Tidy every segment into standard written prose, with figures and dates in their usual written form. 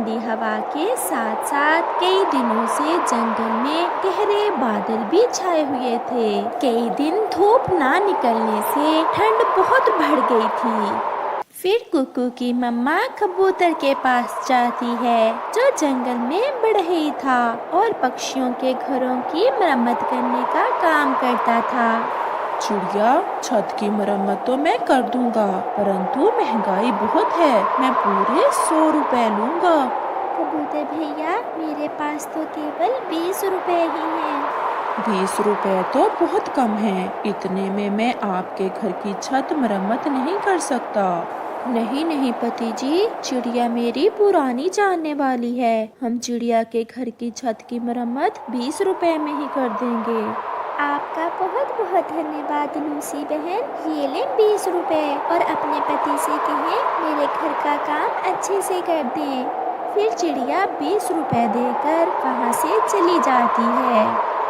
ठंडी हवा के साथ साथ कई दिनों से जंगल में गहरे बादल भी छाए हुए थे। कई दिन धूप ना निकलने से ठंड बहुत बढ़ गई थी। फिर कुकू की मम्मा कबूतर के पास जाती है जो जंगल में बढ़ई था और पक्षियों के घरों की मरम्मत करने का काम करता था। चिड़िया, छत की मरम्मत तो मैं कर दूंगा, परंतु महंगाई बहुत है। मैं पूरे 100 रुपए लूंगा। कबूतर भैया, मेरे पास तो केवल 20 रुपए ही हैं। 20 रुपए तो बहुत कम है। इतने में मैं आपके घर की छत मरम्मत नहीं कर सकता। नहीं नहीं पति जी, चिड़िया मेरी पुरानी जानने वाली है। हम चिड़िया के घर की छत की मरम्मत 20 रुपए में ही कर देंगे। आपका बहुत बहुत धन्यवाद लूसी बहन। ये लें 20 रुपए और अपने पति से कहें मेरे घर का काम अच्छे से कर दें। फिर चिड़िया 20 रुपए देकर वहाँ से चली जाती है।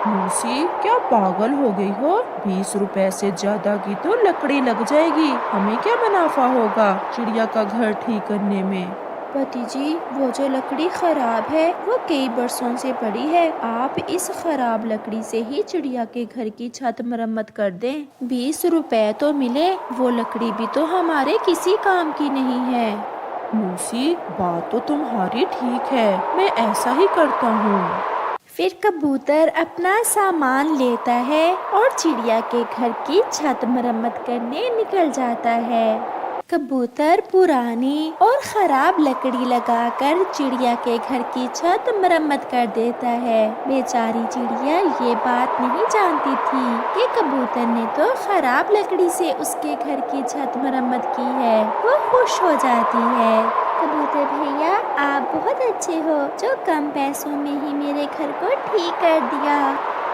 लूसी, क्या पागल हो गई हो? 20 रुपए से ज्यादा की तो लकड़ी लग जाएगी। हमें क्या मुनाफा होगा चिड़िया का घर ठीक करने में? पति जी, वो जो लकड़ी खराब है वो कई बरसों से पड़ी है। आप इस खराब लकड़ी से ही चिड़िया के घर की छत मरम्मत कर दें। 20 रुपए तो मिले, वो लकड़ी भी तो हमारे किसी काम की नहीं है। लूसी, बात तो तुम्हारी ठीक है, मैं ऐसा ही करता हूँ। फिर कबूतर अपना सामान लेता है और चिड़िया के घर की छत मरम्मत करने निकल जाता है। कबूतर पुरानी और खराब लकड़ी लगाकर चिड़िया के घर की छत मरम्मत कर देता है। बेचारी चिड़िया ये बात नहीं जानती थी कि कबूतर ने तो खराब लकड़ी से उसके घर की छत मरम्मत की है। वो खुश हो जाती है। कबूतर भैया, आप बहुत अच्छे हो जो कम पैसों में ही मेरे घर को ठीक कर दिया।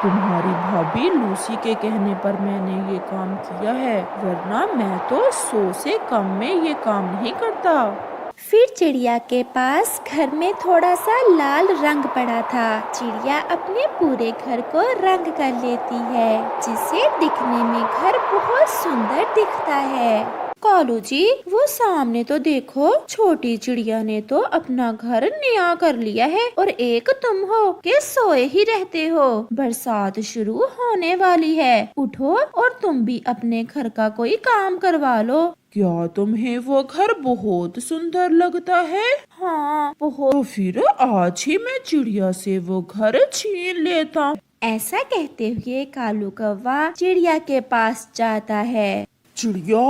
तुम्हारी भाभी लूसी के कहने पर मैंने ये काम किया है, वरना मैं तो 100 से कम में ये काम नहीं करता। फिर चिड़िया के पास घर में थोड़ा सा लाल रंग पड़ा था। चिड़िया अपने पूरे घर को रंग कर लेती है, जिससे दिखने में घर बहुत सुंदर दिखता है। कालू जी, वो सामने तो देखो, छोटी चिड़िया ने तो अपना घर नया कर लिया है और एक तुम हो के सोए ही रहते हो। बरसात शुरू होने वाली है, उठो और तुम भी अपने घर का कोई काम करवा लो। क्या तुम्हें वो घर बहुत सुंदर लगता है? हाँ बहुत। तो फिर आज ही मैं चिड़िया से वो घर छीन लेता हूँ। ऐसा कहते हुए कालू कौवा चिड़िया के पास जाता है। चिड़िया,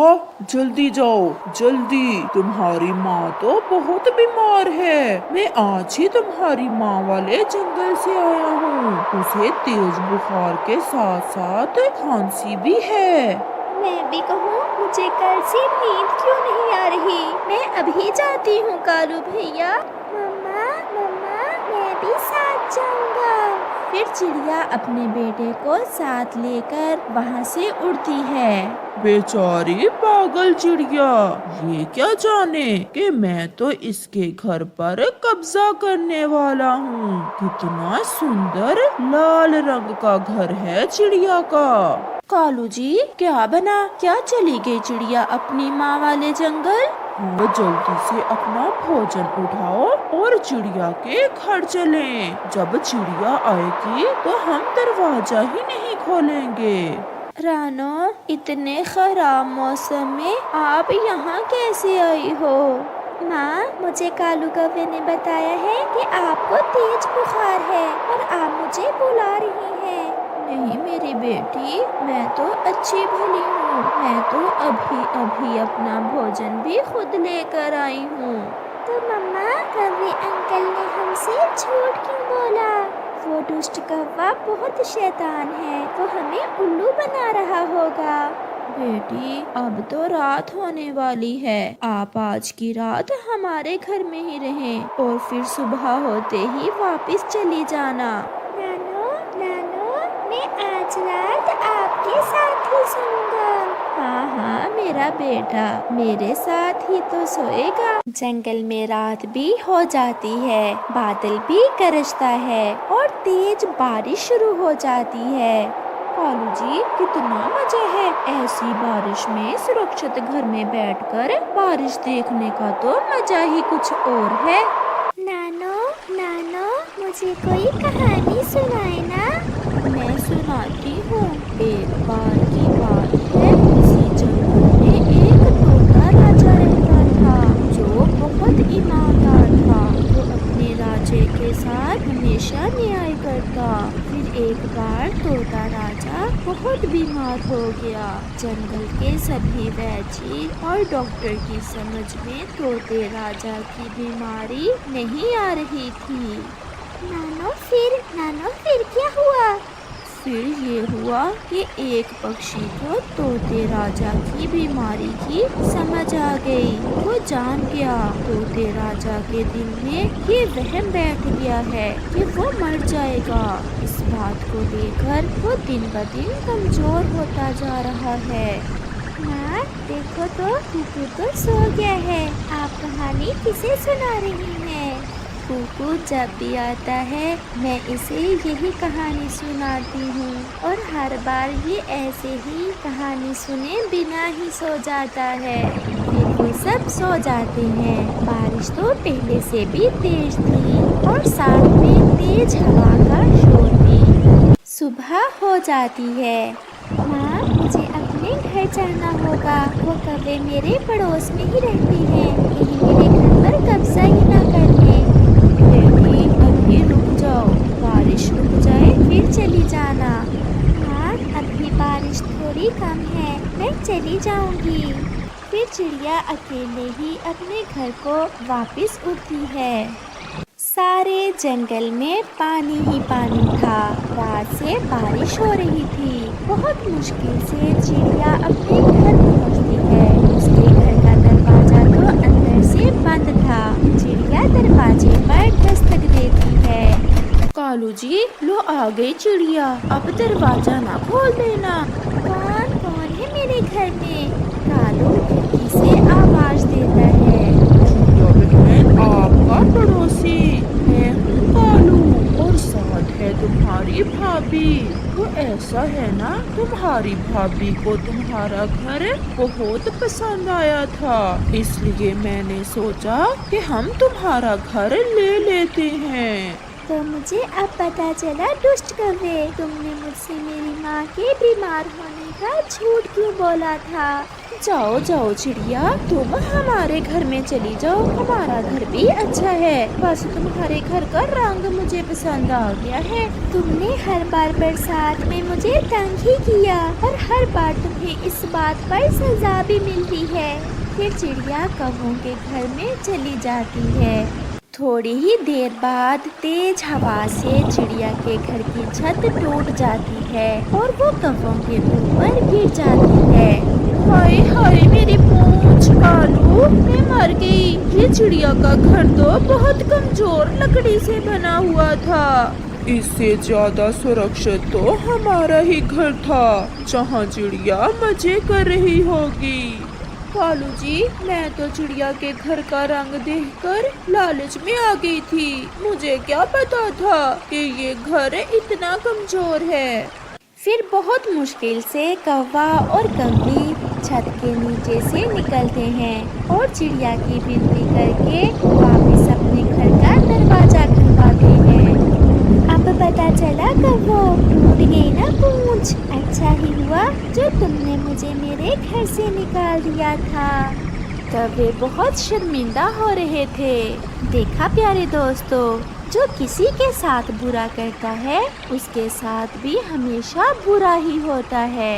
जल्दी जाओ, जल्दी। तुम्हारी माँ तो बहुत बीमार है। मैं आज ही तुम्हारी माँ वाले जंगल से आया हूँ। उसे तेज बुखार के साथ साथ खांसी भी है। मैं भी कहूँ, मुझे कल से नींद क्यों नहीं आ रही? मैं अभी जाती हूँ कालू भैया। मम्मा मम्मा, मैं भी साथ जाऊँगा। फिर चिड़िया अपने बेटे को साथ लेकर वहाँ से उड़ती है। बेचारी पागल चिड़िया, ये क्या जाने कि मैं तो इसके घर पर कब्जा करने वाला हूँ। कितना सुंदर लाल रंग का घर है चिड़िया का। कालू जी, क्या बना? क्या चली गई चिड़िया अपनी माँ वाले जंगल? हाँ, जल्दी से अपना भोजन उठाओ और चिड़िया के घर चलें। जब चिड़िया आएगी तो हम दरवाजा ही नहीं खोलेंगे। रानो, इतने खराब मौसम में आप यहाँ कैसे आई हो? माँ, मुझे कालू कौवे ने बताया है कि आपको तेज बुखार है और आप मुझे बुला रही हैं। नहीं मेरी बेटी, मैं तो अच्छी भली हूँ। मैं तो अभी अभी अपना भोजन भी खुद लेकर आई हूँ। तो मम्मा, कौवे अंकल ने हमसे झूठ क्यों बोला? वो दुष्ट कौवा बहुत शैतान है, वो हमें उल्लू बना रहा होगा। बेटी, अब तो रात होने वाली है। आप आज की रात हमारे घर में ही रहें और फिर सुबह होते ही वापस चली जाना। नानो नानो, मैं आज रात आपके साथ ही सोऊंगा। हाँ हाँ मेरा बेटा, मेरे साथ ही तो सोएगा। जंगल में रात भी हो जाती है, बादल भी गरजता है और तेज बारिश शुरू हो जाती है। कालू जी, कितना मजा है ऐसी बारिश में सुरक्षित घर में बैठकर बारिश देखने का। तो मजा ही कुछ और है। नानी मुझे कोई कहानी सुनाए ना। मैं सुनाती हूँ। एक बार की बात है, किसी जंगल में एक तोता राजा रहता था जो बहुत ईमानदार था। वो अपने राजे के साथ हमेशा न्याय करता। फिर एक बार तोता राजा बहुत बीमार हो गया। जंगल के सभी वैद्य और डॉक्टर की समझ में तोते राजा की बीमारी नहीं आ रही थी। नानो फिर क्या हुआ? फिर ये हुआ कि एक पक्षी को तोते राजा की बीमारी की समझ आ गई। वो जान गया तोते राजा के दिल में ये वहम बैठ गया है कि वो मर जाएगा। इस बात को लेकर वो दिन ब दिन कमजोर होता जा रहा है। माँ देखो तो कुकू तो सो गया है। आप कहानी किसे सुना रही हैं? कुकू जब भी आता है मैं इसे यही कहानी सुनाती हूँ और हर बार ये ऐसे ही कहानी सुने बिना ही सो जाता है। फिर वो सब सो जाते हैं। बारिश तो पहले से भी तेज थी और साथ में तेज हवा का शोर भी। सुबह हो जाती है। माँ मुझे अपने घर जाना होगा। वो कौवे मेरे पड़ोस में ही रहती हैं। कहीं मेरे घर पर कब्जा ही ना कर ले। अभी रुक जाओ, बारिश रुक जाए फिर चली जाना। हाँ अभी बारिश थोड़ी कम है, मैं चली जाऊंगी। फिर चिड़िया अकेले ही अपने घर को वापस उड़ती है। सारे जंगल में पानी ही पानी था। रात से बारिश हो रही थी। बहुत मुश्किल से चिड़िया अपने घर पहुंचती है। उसके घर का दरवाजा तो अंदर से बंद था। चिड़िया दरवाजे पर दस्तक देती है। कालू जी लो आ गई चिड़िया, अब दरवाजा ना खोल देना। कौन है मेरे घर में? कालू खिड़की से आवाज देता है। आपका पड़ोसी मैं हूँ कालू और साथ है तुम्हारी भाभी। तो ऐसा है ना, तुम्हारी भाभी को तुम्हारा घर बहुत पसंद आया था, इसलिए मैंने सोचा कि हम तुम्हारा घर ले लेते हैं। तो मुझे अब पता चला दुष्ट कौवे, तुमने मुझसे मेरी माँ के बीमार होने का झूठ क्यों बोला था? जाओ जाओ चिड़िया, तुम हमारे घर में चली जाओ। हमारा घर भी अच्छा है, बस तुम्हारे घर का रंग मुझे पसंद आ गया है। तुमने हर बार बरसात में मुझे तंग ही किया और हर बार तुम्हें इस बात पर सजा भी मिलती है। फिर चिड़िया कौवों के घर में चली जाती है। थोड़ी ही देर बाद तेज हवा से चिड़िया के घर की छत टूट जाती है और वो कौवों के ऊपर गिर जाती है। हाय हाय मेरी पूंछ, कालू मैं मर गई। ये चिड़िया का घर तो बहुत कमजोर लकड़ी से बना हुआ था। इससे ज्यादा सुरक्षित तो हमारा ही घर था जहाँ चिड़िया मजे कर रही होगी। कालू जी मैं तो चिड़िया के घर का रंग देखकर लालच में आ गई थी। मुझे क्या पता था कि ये घर इतना कमजोर है। फिर बहुत मुश्किल से कौवा और कौवी छत के नीचे से निकलते हैं और चिड़िया की विनती करके वापस अपने घर का दरवाजा खुलवाते हैं। अब पता चला कौवो, टूट गई ना पूंछ। अच्छा ही हुआ जो तुमने मुझे मेरे घर से निकाल दिया था। कौवे बहुत शर्मिंदा हो रहे थे। देखा प्यारे दोस्तों, जो किसी के साथ बुरा करता है उसके साथ भी हमेशा बुरा ही होता है।